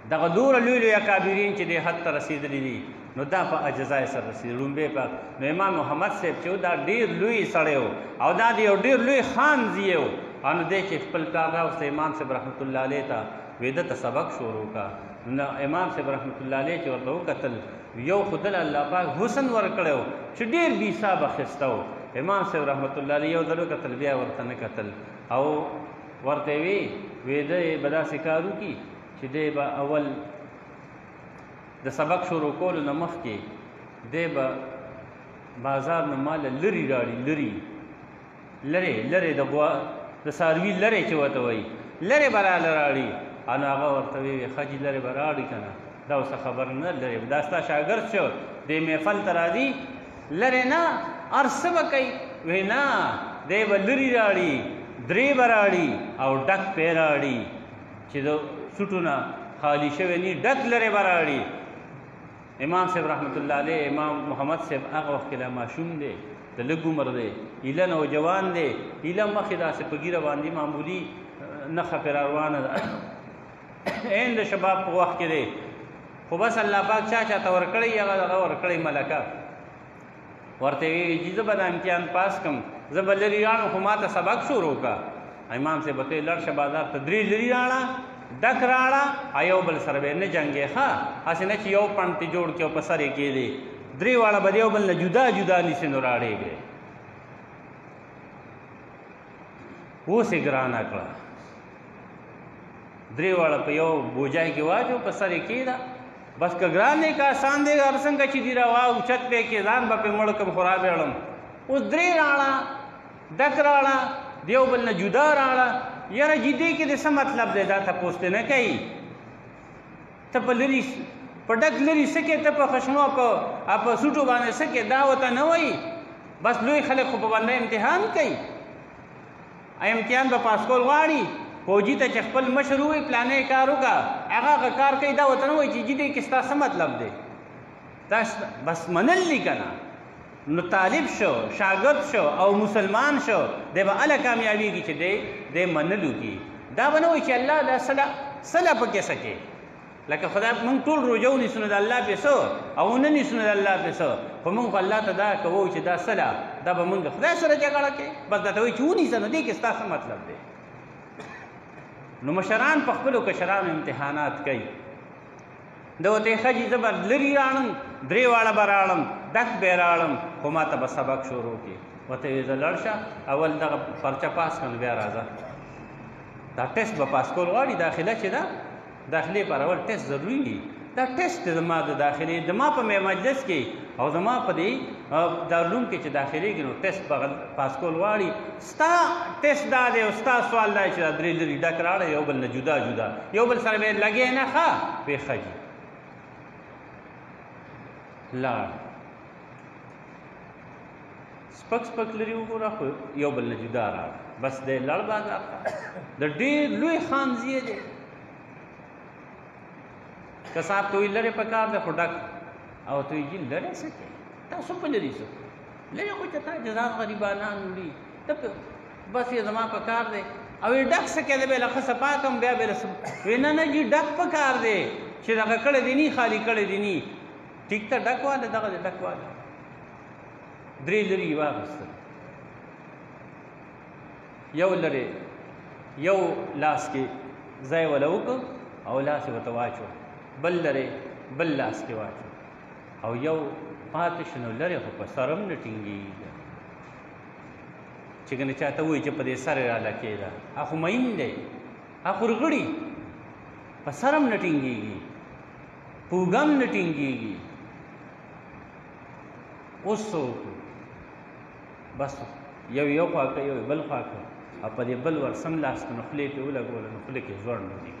دغه دومره لوی لوی اکابرین چې دې حد ته رسېدلي دي نو دا په اجزای سره رسېدلي لومبی په نو امام محمد صاحب چې و دا ډېر لوی سړی و او دا د یو ډېر لوی خان زیه و او نو دی چې خپل پلار راوسته امام صاحب رحمت الله علیه ته وې ده ته سبق شروع کا نو امام صاحب رحمت الله علیه چې ورته وکتل یو خو دله الله پاک حسن ورکړی و چې ډېر بې حسابه ښایسته و امام صاحب رحمت الله علیه یو ځل وکتل بیا ورته نه کتل او ورته وی دی به داسې کار وکړي چې دی به اول د سبق شروع کولو نه مخکې دی به بازار نه ماله لرې راړي لرې د څاروي لرې چې ورته وایي لرې به راله راړي نو هغه ورته ویې ښه جي لرې به راړي که نه دا اوس خبر نه لرې دا ستا شاګرد شو دې محفل ته راځي لرې نه هر څه به کوي وی نه دی به لرې راړي درې به راړي او ډک پې راړي چې د سوټو نه خالي شوی ني ډک لرې به راړي امام صاحب رحمت الله علیه امام محمد صاحب هغه وخت کې لا ماشوم دی د لږ عمر دی ایله نوجوان دی ایله مخکې داسې په ږیره باندې معمولي نښه پرې روانه ده عین د شباب په وخت کې دی خو بس الله پاک چا چاته ورکړی هغه دغه ورکړی ملکه ورته ویې چې زه به دا امتحان پاس کړم زه به لرې راړم خو ما ته سبق شروع کړه امام صاحب ورته ویې لړ شه بازار ته درې لرې راړه ډک راړه یو بل سره به نه جنګې ښه هسې نه چې یو پڼ تې جوړ کړې او په سر یې کېدې درې واړه به د یو بل نه جدا جدا نیسې نو راړېږې اوس یې ګرانه کړه درې واړه په یو بوجای کې واچو په سر یې کېده بس که ګران دی که آسان دی هر څنګه چې دي روا اوچت پې کې ځان به پې مړ کړم خو را بیړم اوس درې راړه ډک راړه د یو بل نه جدا راړه یاره جدي کې د څه مطلب دی دا تپوس دې نه کوي ته په لرې په ډک لرې څه کې ته په خشنو په سوټو باندې څه کې دا ورته نه وایي بس لوی خلک خو په باندې امتحان کوي امتحان به پاس کول غواړي فوجي ته چې خپل مشر ووایي پلانې کار وکړه هغه کار کوي دا ورته نه وایي چې جدي کې ستا څه مطلب دی دا بس منل دي که نه نو طالب شو شاګرد شو او مسلمان شو دی به هله کامیابېږي چې دی منلو کې دا به نه وایي چې الله دا صله پکې څه کې لکه خدای موږ ټول روژه ونیسو نو د الله پې څه او ونه نیسو نو د الله پې څه خو موږ خو الله ته دا کوو چې دا صله دا به موږ خدای سره جګړه کوي بس درته وایي چې ونیسه نو دې کې ستا څه مطلب دی نو مشران په خپلو کشرانو امتحانات کوي د ورته ښه جي زه به لرې راړم درې واړه به راړم ډک به راړم خو ما ته به سبق شروع کړي ورته ویې زه لاړ شه اول دغه پرچه پاس کړم بیا راځه دا ټیسټ به پاس کول غواړي داخله چې ده داخلې پر اول ټیسټ ضروري دي دا ټیسټ دی زما د داخلې زما په مجلس کې او زما په دې دارالعلوم کې چې داخلېږي نو ټیسټ به پاس کول غواړي ستا ټیسټ دا دی او ستا سوال دا چې دا درې لرې ډک راړه یو بل نه جدا جدا یو بل سره به یې لګې نه ښه بې ښه جي لاړ سپک سپک لري وګوره خو یو بل نه جدا راړه بس دی لړ بازار د ډېر لوی خانزیه دی که صاحب ته وایي لرې په کار دی خو ډک او ته وایي جي لرې څه کوې تاسو په لرې څه لرې خو چې تا جزات غریبانان وړي ته بس یې زما په کار دی او یې ډک څه کوې دی بیا له ښه صفا کړم بیا به وایي نه نه جي ډک په کار دی چې دغه کړی دی ني خالي کړی دی ني ټیک ته ډک واله دغه دی ډک واله درې لرې یې واخیستل یو لرې یو لاس کې ځای وله وکړ او لاس یې ورته واچو بل لرې بل لاس کې واچو او یو پاتې شو نو لرې خو په سر هم نه ټینګېږي چې که نه چاته ووایي چې په دې سر یې رالکې ده هغه خو مین دی هغه خو رغړي په سر هم نه ټینګېږي په اوږه هم نه ټینګېږي اوس څه وکړو بس یو خوا کړه یو بل خوا کړه او په دې بل ور سم لاس ته نو خولې پې ولګوله نو خوله کې زوړ نه دي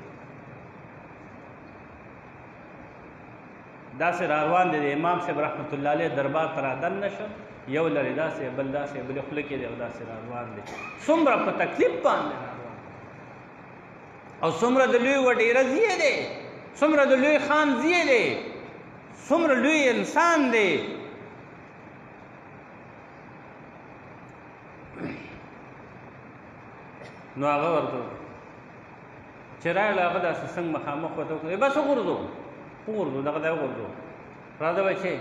داسې را روان دی د امام صاحب رحمت الله علیه دربار ته را دن نه شو یو لرې داسې بل داسې بلې خوله کې دی او داسې را روان دی څومره په تکلیف باندې را روان او څومره د لوی وډیره زیه دی څومره د لوی خان زیه دی څومره لوی انسان دی نو هغه ورته چې راغله هغه داسې څنګ مخامخ ورته وکړه بس وغورځو دغه دی وغورځو راځه بچې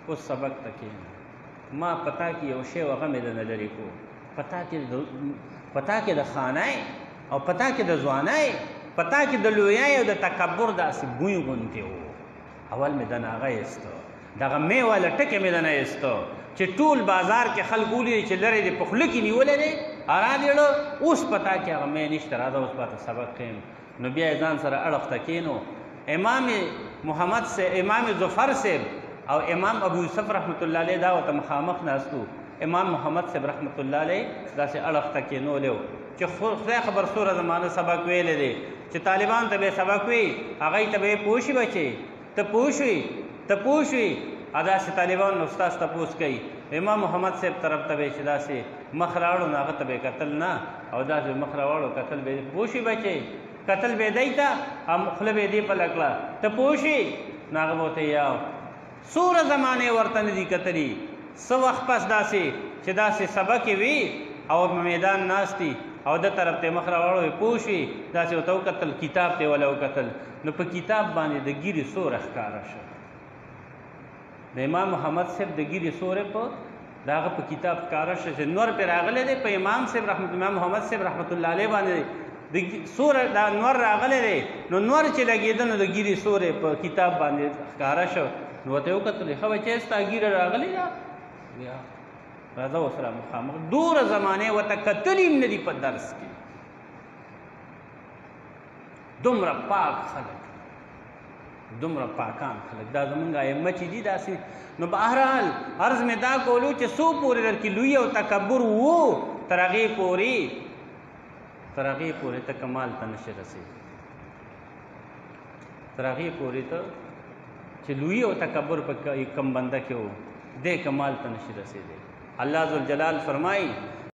اوس سبق ته کښېنه ما پتا کې یو شی هغه مې درنه لرې کړو پتا کې د خانۍ او پتا کې د ځوانۍ پتا کې د لویۍ او د تکبر داسې بوی غوندې و اول مې دنه هغه ایسته دغه مې والا ټکې مې دنه ایسته چې ټول بازار کې خلک ولیدي چې لرې دې په خوله کې نیولی دی ارادېړه اوس پتا کې هغه مې نشته راځه اوس به ته سبق ښیم نو بیا یې ځان سره اړخ ته کښېنو امام محمد صاحب امام ظفر صاحب او امام ابو یوسف رحمت الله علیه دا ورته مخامخ ناستو امام محمد صاحب رحمت الله علیه داسې اړخ ته کښېنولی و چې خدای خبر څومره زمانه سبق ویلی دی چې طالبان ته به سبق وي هغوی ته به یې پوه شي بچې ته پوه شوې داسې طالبان نو استاذ تپوس کوي امام محمد صاحب طرف ته به چې داسې مخ راوړو نو هغه ته به کتل نه او داسې مخ راوړو کتل به پوه شي بچې کتل به دی ته او خوله به یې دې پله کړه ته پوه شي نو هغه به ورته یاو څومره زمانې ورته نه دي کتلي څه وخت پس داسې چې داسې سبق یې وي او میدان ناست دي او د طرف ته مخ راوړو پوه شي داسې ورته وکتل کتاب ته ولا وکتل نو په کتاب باندې د ګیرې سوره ښکاره شو د امام محمد صاحب د ګیرې سورې په د هغه په کتاب ښکاره شو چې نور پرې راغلی دی په امام صاحب امام محمد صاحب رحمت الله علیه باندې د سوره دا نور راغلی دی نو نور چې لګېده نو د ګیرې سورې په کتاب باندې ښکاره شو نو ورته یې وکتل ښه بچی ستا ګیره راغلې ده بیا راځه ورسره مخامخ دومره زمانې ورته کتلي هم نه دي په درس کې دومره پاک خلک دومره پاکان خلک دا زمونږ ائمه چې دي داسې نو بهرحال عرض مې دا کولو چې څو پورې درکې لوی او تکبر وو تر هغې پورې ته کمال ته نشي رسېدلی تر هغې پورې ته چې لوی او تکبر په کم بنده کې و دې کمال ته نشي رسېدلی الله ذوالجلال فرمایي